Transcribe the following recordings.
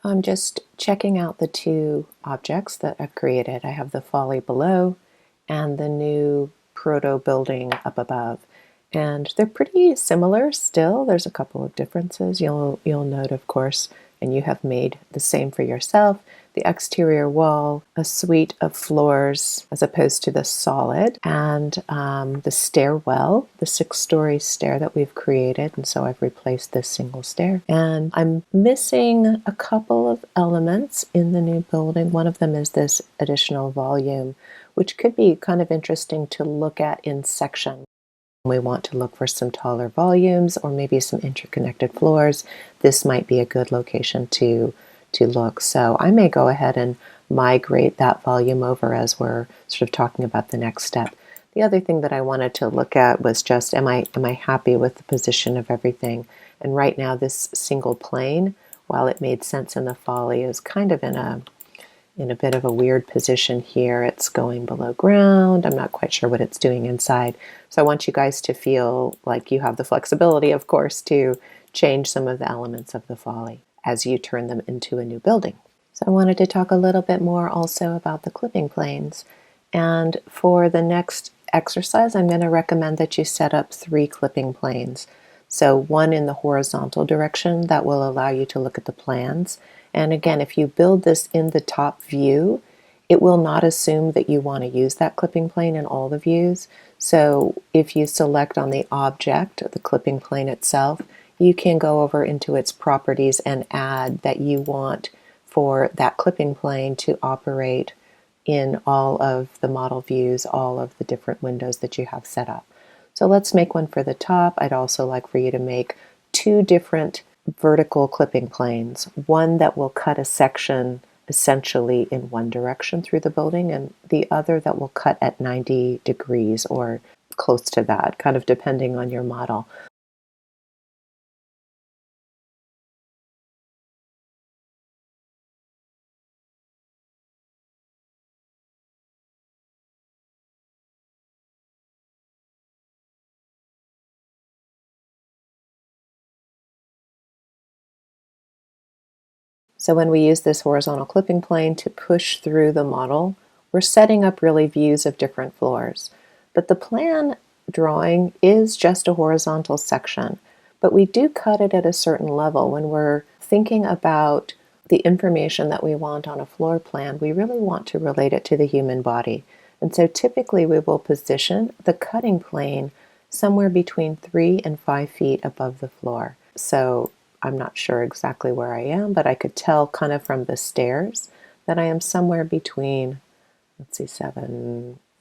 I'm just checking out the two objects that I've created. I have the folly below and the new proto building up above. And they're pretty similar still. There's a couple of differences you'll note, of course, and you have made the same for yourself. The exterior wall, a suite of floors as opposed to the solid, and the stairwell, the 6-story stair that we've created. And so I've replaced this single stair. And I'm missing a couple of elements in the new building. One of them is this additional volume, which could be kind of interesting to look at in section. We want to look for some taller volumes or maybe some interconnected floors. This might be a good location to look. So I may go ahead and migrate that volume over as we're sort of talking about the next step. The other thing that I wanted to look at was just, am I happy with the position of everything? And right now this single plane, while it made sense in the folly, is kind of in a bit of a weird position here. It's going below ground. I'm not quite sure what it's doing inside. So I want you guys to feel like you have the flexibility, of course, to change some of the elements of the folly as you turn them into a new building. So I wanted to talk a little bit more also about the clipping planes. And for the next exercise, I'm going to recommend that you set up 3 clipping planes. So one in the horizontal direction that will allow you to look at the plans. And again, if you build this in the top view, it will not assume that you want to use that clipping plane in all the views. So if you select on the object, the clipping plane itself, you can go over into its properties and add that you want for that clipping plane to operate in all of the model views, all of the different windows that you have set up. So let's make one for the top. I'd also like for you to make 2 different vertical clipping planes, one that will cut a section essentially in one direction through the building, and the other that will cut at 90 degrees or close to that, kind of depending on your model. So when we use this horizontal clipping plane to push through the model, we're setting up really views of different floors. But the plan drawing is just a horizontal section, but we do cut it at a certain level. When we're thinking about the information that we want on a floor plan, we really want to relate it to the human body. And so typically we will position the cutting plane somewhere between 3 and 5 feet above the floor. So I'm not sure exactly where I am, but I could tell kind of from the stairs that I am somewhere between, let's see,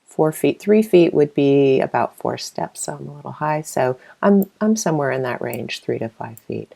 4 feet. 3 feet would be about 4 steps, so I'm a little high. So I'm somewhere in that range, 3 to 5 feet.